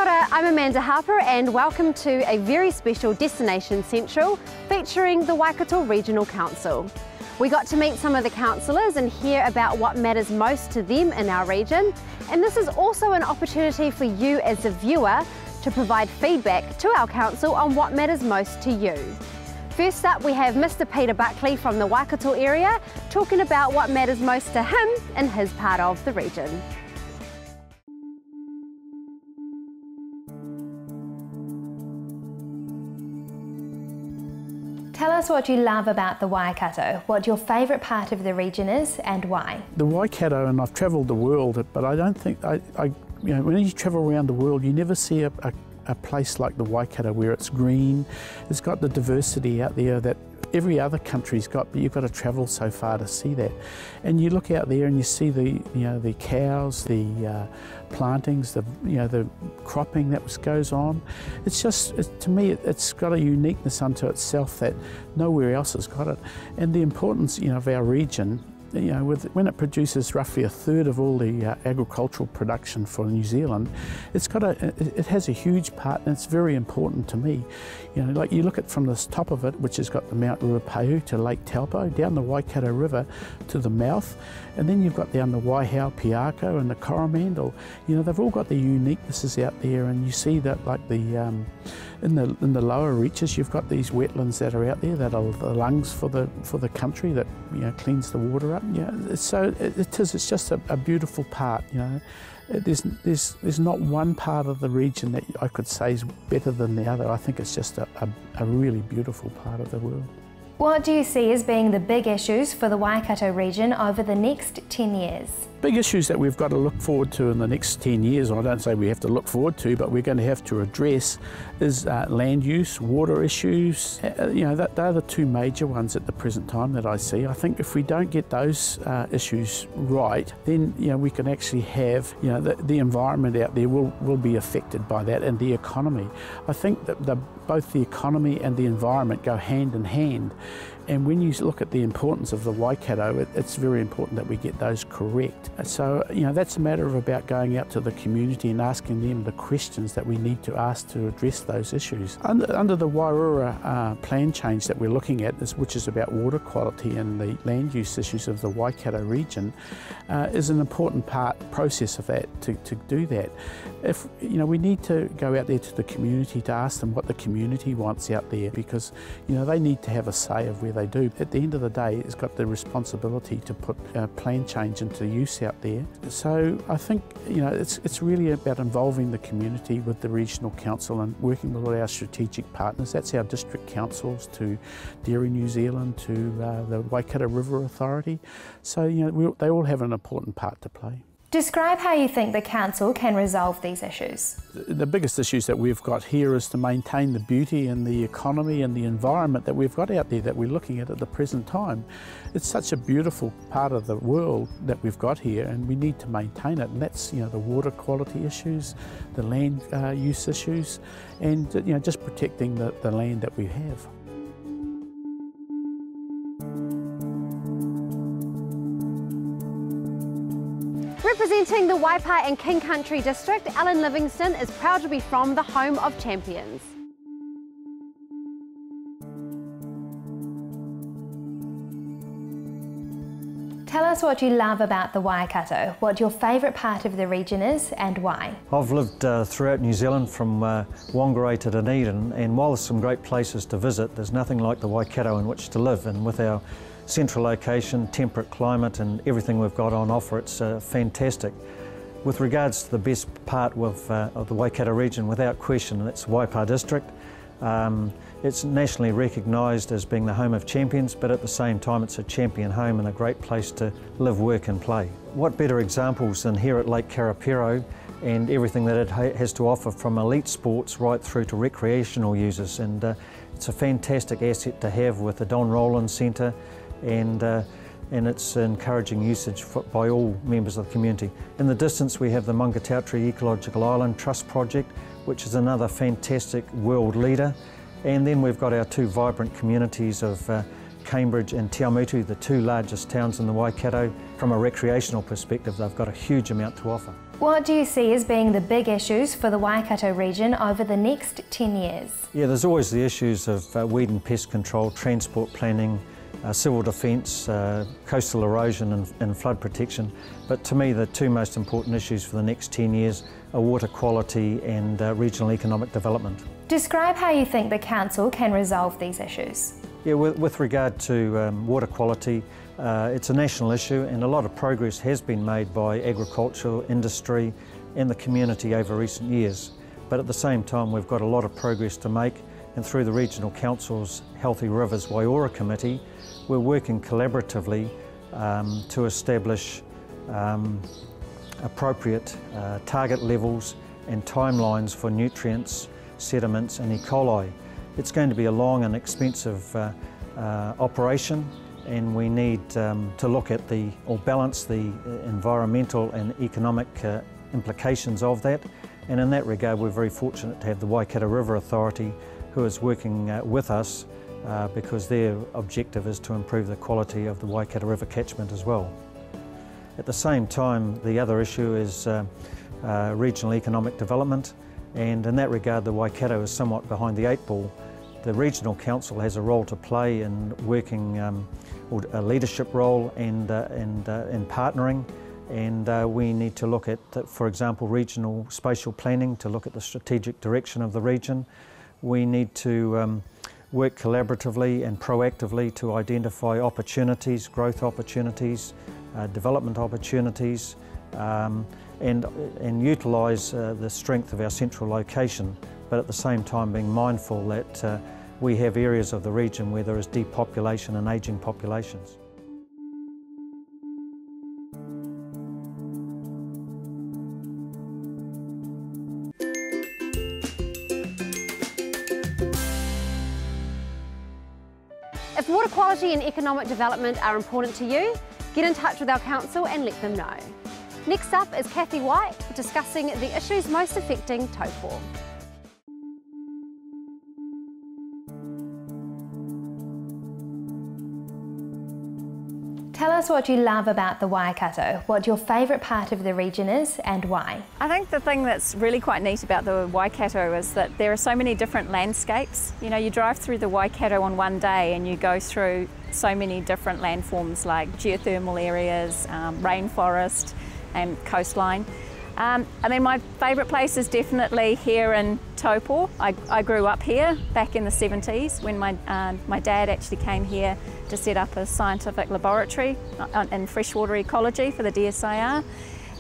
Kia ora, I'm Amanda Harper and welcome to a very special Destination Central featuring the Waikato Regional Council. We got to meet some of the councillors and hear about what matters most to them in our region, and this is also an opportunity for you as a viewer to provide feedback to our council on what matters most to you. First up, we have Mr. Peter Buckley from the Waikato area talking about what matters most to him in his part of the region. Tell us what you love about the Waikato, what your favourite part of the region is and why. The Waikato, and I've travelled the world, but I don't think, when you travel around the world, you never see a place like the Waikato where it's green. It's got the diversity out there that every other country's got, but you've got to travel so far to see that. And you look out there and you see the cows, the plantings, the cropping that goes on. It's just, to me, it's got a uniqueness unto itself that nowhere else has got it. And the importance, of our region. When it produces roughly a third of all the agricultural production for New Zealand, it has a huge part, and it's very important to me. Like you look at from the top of it, which has got the Mount Ruapehu to Lake Taupo, down the Waikato River to the mouth, and then you've got down the Waihau, Piako and the Coromandel. They've all got the uniquenesses out there, and you see that like in the lower reaches, you've got these wetlands that are out there that are the lungs for the country that cleans the water up. It's just a beautiful part. There's not one part of the region that I could say is better than the other. I think it's just a really beautiful part of the world. What do you see as being the big issues for the Waikato region over the next 10 years? Big issues that we've got to look forward to in the next 10 years, I don't say we have to look forward to, but we're going to have to address, is land use, water issues. They're the two major ones at the present time that I see. I think if we don't get those issues right, then we can actually have the environment out there will be affected by that, and the economy. I think that both the economy and the environment go hand in hand. And when you look at the importance of the Waikato, it's very important that we get those correct. So, that's a matter of about going out to the community and asking them the questions that we need to ask to address those issues. Under the Wairua plan change that we're looking at, which is about water quality and the land use issues of the Waikato region, is an important process of that, to do that. If we need to go out there to the community to ask them what the community wants out there, because they need to have a say of where they do. At the end of the day, it's got the responsibility to put plan change into use out there. So I think it's really about involving the community with the regional council and working with all our strategic partners. That's our district councils, to Dairy New Zealand, to the Waikato River Authority. So they all have an important part to play. Describe how you think the council can resolve these issues. The biggest issues that we've got here is to maintain the beauty and the economy and the environment that we've got out there that we're looking at the present time. It's such a beautiful part of the world that we've got here, and we need to maintain it. And that's the water quality issues, the land use issues, and just protecting the land that we have. Representing the Waipa and King Country District, Alan Livingston is proud to be from the home of champions. Tell us what you love about the Waikato, what your favourite part of the region is and why. I've lived throughout New Zealand from Whangarei to Dunedin, and while there's some great places to visit, there's nothing like the Waikato in which to live, and with our central location, temperate climate and everything we've got on offer, it's fantastic. With regards to the best part of the Waikato region, without question, it's Waipa District. It's nationally recognised as being the home of champions, but at the same time it's a champion home and a great place to live, work and play. What better examples than here at Lake Karapiro and everything that it has to offer, from elite sports right through to recreational users, and it's a fantastic asset to have with the Don Rowland Centre, and it's encouraging usage by all members of the community. In the distance we have the Mangatautri Ecological Island Trust Project, which is another fantastic world leader, and then we've got our two vibrant communities of Cambridge and Te Awamutu, the two largest towns in the Waikato. From a recreational perspective, they've got a huge amount to offer. What do you see as being the big issues for the Waikato region over the next 10 years? Yeah, there's always the issues of weed and pest control, transport planning, civil defence, coastal erosion and flood protection. But to me, the two most important issues for the next 10 years are water quality and regional economic development. Describe how you think the Council can resolve these issues. Yeah, with regard to water quality, it's a national issue and a lot of progress has been made by agricultural industry and the community over recent years. But at the same time, we've got a lot of progress to make, and through the Regional Council's Healthy Rivers Waiora Committee, we're working collaboratively to establish appropriate target levels and timelines for nutrients, sediments and E. coli. It's going to be a long and expensive operation, and we need to look at or balance the environmental and economic implications of that. And in that regard, we're very fortunate to have the Waikato River Authority, who is working with us because their objective is to improve the quality of the Waikato River catchment as well. At the same time, the other issue is regional economic development, and in that regard, the Waikato is somewhat behind the 8 ball. The Regional Council has a role to play in working, or a leadership role and in partnering, and we need to look at, for example, regional spatial planning to look at the strategic direction of the region. We need to work collaboratively and proactively to identify opportunities, growth opportunities, development opportunities, and utilise the strength of our central location, but at the same time being mindful that we have areas of the region where there is depopulation and ageing populations. If water quality and economic development are important to you, get in touch with our council and let them know. Next up is Kathy White discussing the issues most affecting Taupo. Tell us what you love about the Waikato, what your favourite part of the region is and why. I think the thing that's really quite neat about the Waikato is that there are so many different landscapes. You know, you drive through the Waikato on one day and you go through so many different landforms like geothermal areas, rainforest and coastline. I mean, my favourite place is definitely here in Taupo. I grew up here back in the 70s when my dad actually came here to set up a scientific laboratory in freshwater ecology for the DSIR.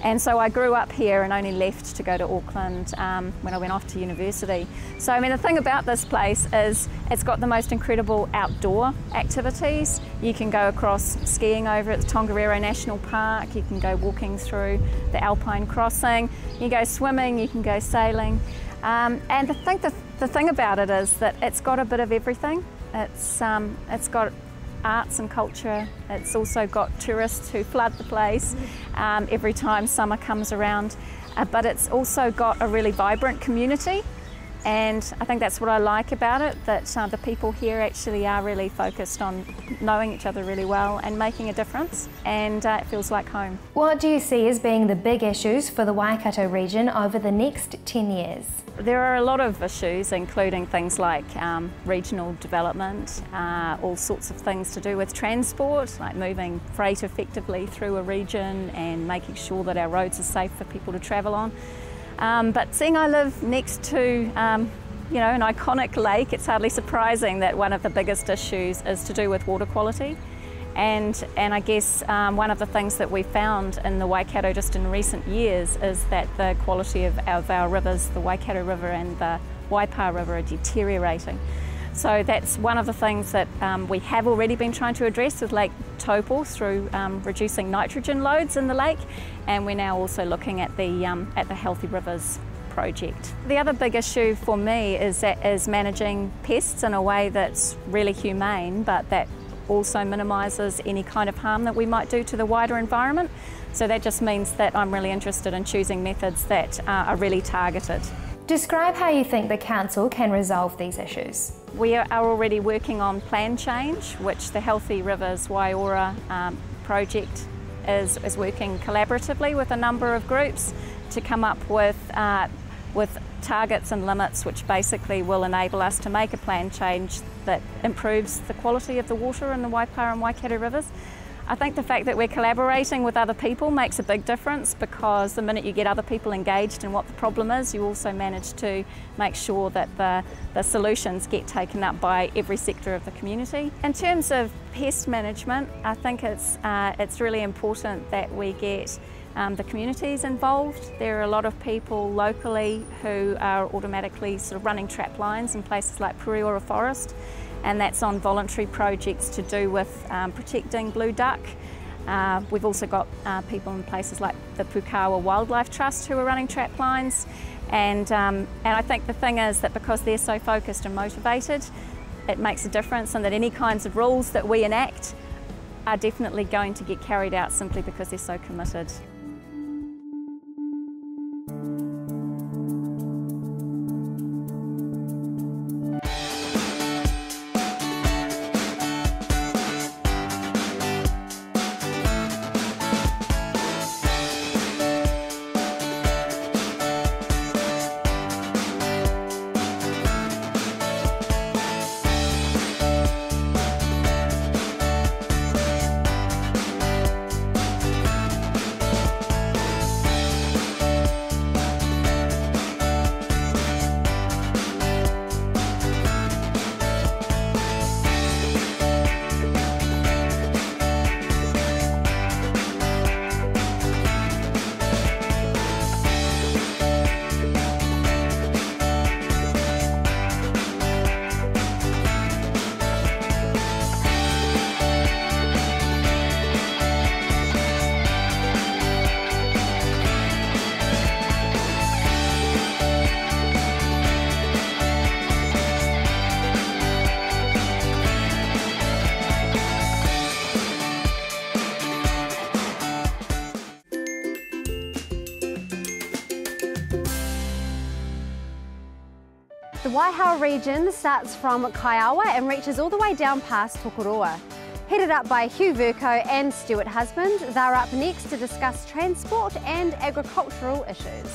And so I grew up here and only left to go to Auckland when I went off to university. So I mean, the thing about this place is it's got the most incredible outdoor activities. You can go across skiing over at the Tongariro National Park, you can go walking through the Alpine Crossing, you can go swimming, you can go sailing. And I think the thing about it is that it's got a bit of everything. It's got arts and culture. It's also got tourists who flood the place every time summer comes around, but it's also got a really vibrant community, and I think that's what I like about it, that the people here actually are really focused on knowing each other really well and making a difference, and it feels like home. What do you see as being the big issues for the Waikato region over the next 10 years? There are a lot of issues, including things like regional development, all sorts of things to do with transport, like moving freight effectively through a region and making sure that our roads are safe for people to travel on. But seeing I live next to you know, an iconic lake, it's hardly surprising that one of the biggest issues is to do with water quality. And I guess one of the things that we found in the Waikato just in recent years is that the quality of our rivers, the Waikato River and the Waipa River, are deteriorating. So that's one of the things that we have already been trying to address with Lake Taupo through reducing nitrogen loads in the lake, and we're now also looking at the Healthy Rivers project. The other big issue for me is managing pests in a way that's really humane, but that also minimises any kind of harm that we might do to the wider environment. So that just means that I'm really interested in choosing methods that are really targeted. Describe how you think the Council can resolve these issues. We are already working on plan change, which the Healthy Rivers Waiora project is working collaboratively with a number of groups to come up with targets and limits which basically will enable us to make a plan change that improves the quality of the water in the Waipa and Waikato rivers. I think the fact that we're collaborating with other people makes a big difference, because the minute you get other people engaged in what the problem is, you also manage to make sure that the solutions get taken up by every sector of the community. In terms of pest management, I think it's really important that we get the communities involved. There are a lot of people locally who are automatically sort of running trap lines in places like Pureora Forest, and that's on voluntary projects to do with protecting blue duck. We've also got people in places like the Pukawa Wildlife Trust who are running trap lines, and I think the thing is that because they're so focused and motivated, it makes a difference, and that any kinds of rules that we enact are definitely going to get carried out simply because they're so committed. The Waihao region starts from Kaiawa and reaches all the way down past Tokoroa. Headed up by Hugh Vercoe and Stuart Husband, they're up next to discuss transport and agricultural issues.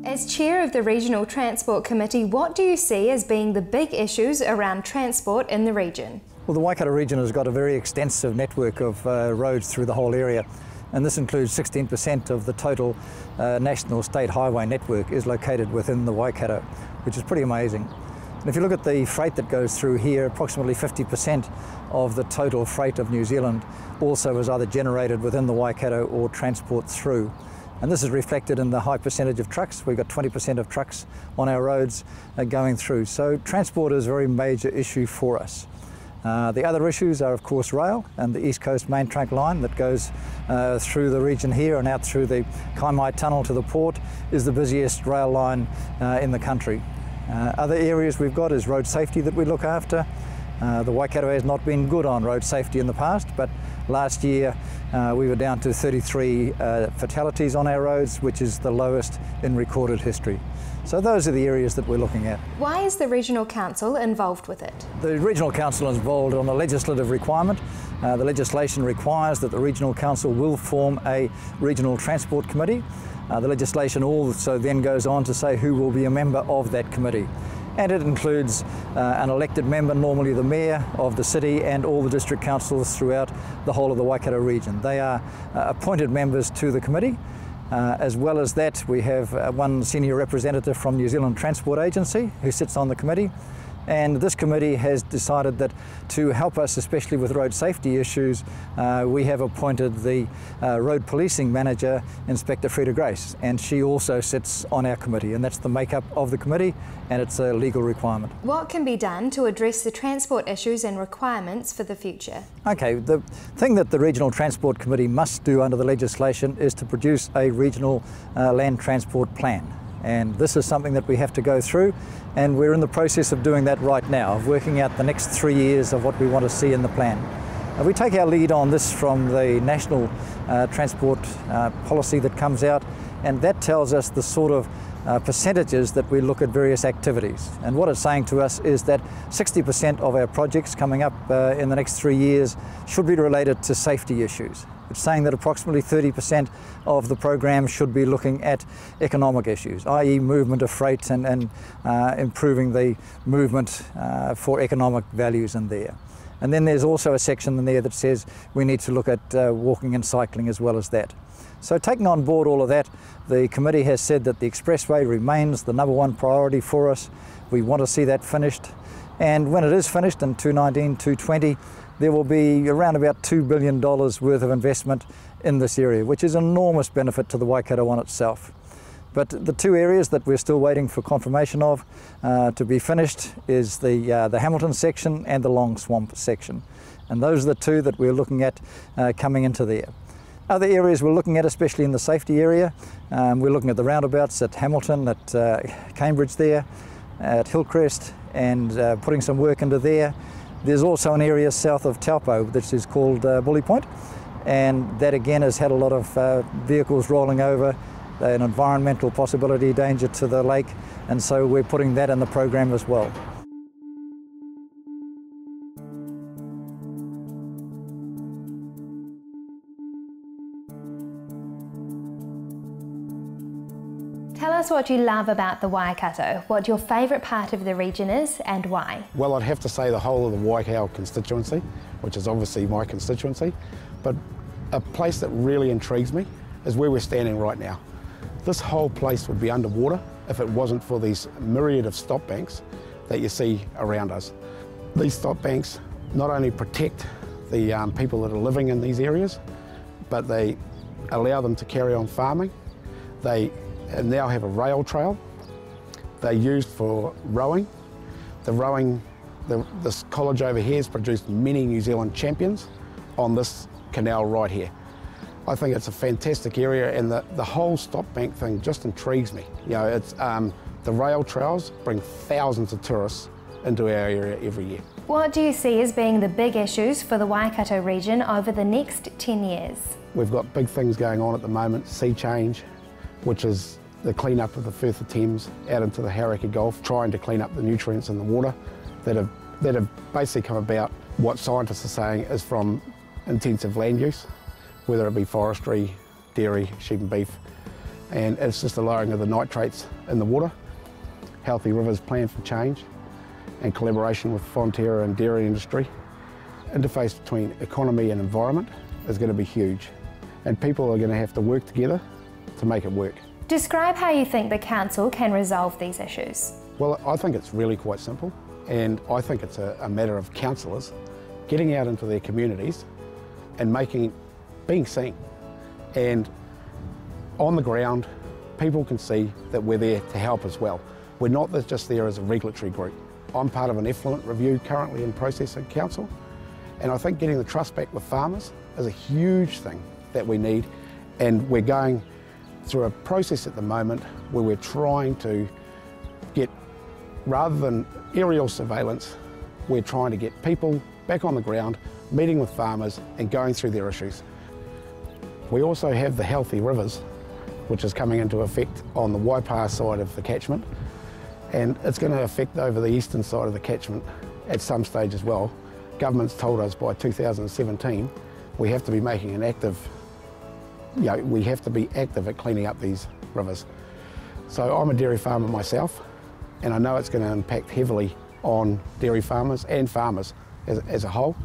As chair of the Regional Transport Committee, what do you see as being the big issues around transport in the region? Well, the Waikato region has got a very extensive network of roads through the whole area, and this includes 16% of the total national state highway network is located within the Waikato, which is pretty amazing. And if you look at the freight that goes through here, approximately 50% of the total freight of New Zealand also is either generated within the Waikato or transport through. And this is reflected in the high percentage of trucks. We've got 20% of trucks on our roads going through. So transport is a very major issue for us. The other issues are, of course, rail and the East Coast main trunk line that goes through the region here and out through the Kaimai Tunnel to the port is the busiest rail line in the country. Other areas we've got is road safety that we look after. The Waikato has not been good on road safety in the past, but last year we were down to 33 fatalities on our roads, which is the lowest in recorded history. So those are the areas that we're looking at. Why is the Regional Council involved with it? The Regional Council is involved on a legislative requirement. The legislation requires that the Regional Council will form a Regional Transport Committee. The legislation also then goes on to say who will be a member of that committee. And it includes an elected member, normally the mayor of the city, and all the district councils throughout the whole of the Waikato region. They are appointed members to the committee. As well as that, we have one senior representative from New Zealand Transport Agency who sits on the committee. And this committee has decided that to help us, especially with road safety issues, we have appointed the road policing manager, Inspector Freda Grace, and she also sits on our committee, and that's the makeup of the committee, and it's a legal requirement. What can be done to address the transport issues and requirements for the future? Okay, the thing that the Regional Transport Committee must do under the legislation is to produce a regional land transport plan. And this is something that we have to go through, and we're in the process of doing that right now, of working out the next 3 years of what we want to see in the plan. We take our lead on this from the national transport policy that comes out, and that tells us the sort of percentages that we look at various activities. And what it's saying to us is that 60% of our projects coming up in the next 3 years should be related to safety issues. It's saying that approximately 30% of the program should be looking at economic issues, i.e. movement of freight and improving the movement for economic values in there. And then there's also a section in there that says we need to look at walking and cycling as well as that. So taking on board all of that, the committee has said that the expressway remains the #1 priority for us. We want to see that finished. And when it is finished in 2019-2020, there will be around about $2 billion worth of investment in this area, which is an enormous benefit to the Waikato on itself. But the two areas that we're still waiting for confirmation of to be finished is the Hamilton section and the Long Swamp section. And those are the two that we're looking at coming into there. Other areas we're looking at, especially in the safety area, we're looking at the roundabouts at Hamilton, at Cambridge there, at Hillcrest, and putting some work into there. There's also an area south of Taupo, which is called Bully Point, and that again has had a lot of vehicles rolling over, an environmental possibility, danger to the lake, and so we're putting that in the program as well. Tell us what you love about the Waikato, what your favourite part of the region is and why. Well, I'd have to say the whole of the Waikato constituency, which is obviously my constituency, but a place that really intrigues me is where we're standing right now. This whole place would be underwater if it wasn't for these myriad of stop banks that you see around us. These stop banks not only protect the people that are living in these areas, but they allow them to carry on farming. They now have a rail trail. They're used for rowing. This college over here has produced many New Zealand champions on this canal right here. I think it's a fantastic area, and the whole stop bank thing just intrigues me. You know, it's the rail trails bring thousands of tourists into our area every year. What do you see as being the big issues for the Waikato region over the next 10 years? We've got big things going on at the moment, sea change, which is the clean-up of the Firth of Thames out into the Hauraki Gulf, trying to clean up the nutrients in the water that have basically come about, what scientists are saying is from intensive land use, whether it be forestry, dairy, sheep and beef, and it's just the lowering of the nitrates in the water. Healthy Rivers Plan for Change and collaboration with Fonterra and dairy industry. Interface between economy and environment is going to be huge, and people are going to have to work together to make it work. Describe how you think the council can resolve these issues. Well, I think it's really quite simple, and I think it's a matter of councillors getting out into their communities and being seen. And on the ground, people can see that we're there to help as well. We're not just there as a regulatory group. I'm part of an effluent review currently in process at council, and I think getting the trust back with farmers is a huge thing that we need, and we're going through a process at the moment where we're trying to get, rather than aerial surveillance, we're trying to get people back on the ground, meeting with farmers and going through their issues. We also have the Healthy Rivers, which is coming into effect on the Waipaha side of the catchment, and it's going to affect over the eastern side of the catchment at some stage as well. Government's told us by 2017 we have to be making an active, we have to be active at cleaning up these rivers. So I'm a dairy farmer myself, and I know it's going to impact heavily on dairy farmers and farmers as a whole.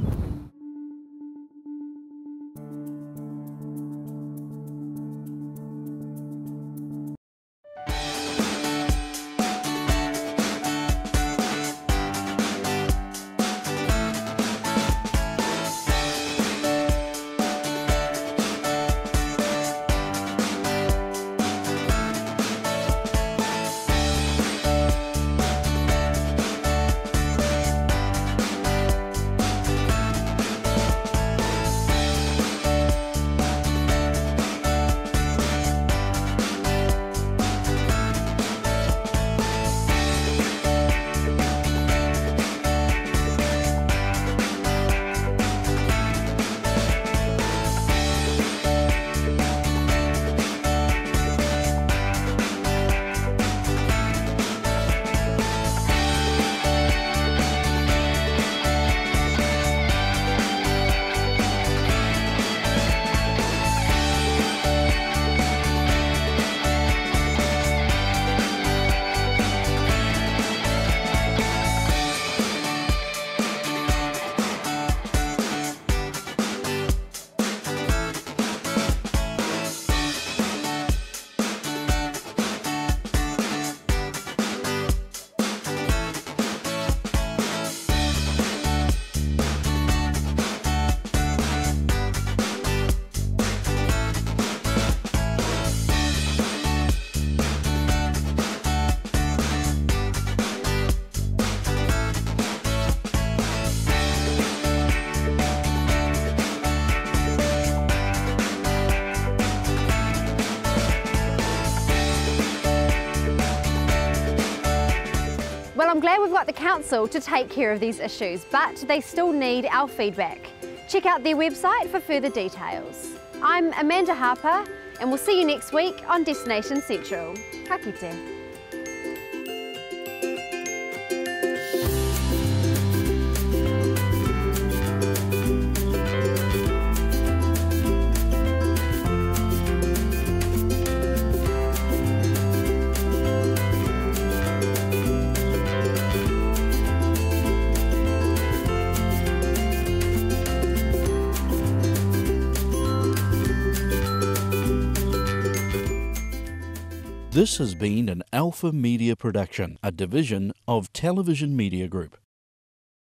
got the council to take care of these issues, but they still need our feedback. Check out their website for further details. I'm Amanda Harper, and we'll see you next week on Destination Central. Ka kite. This has been an Alpha Media production, a division of Television Media Group.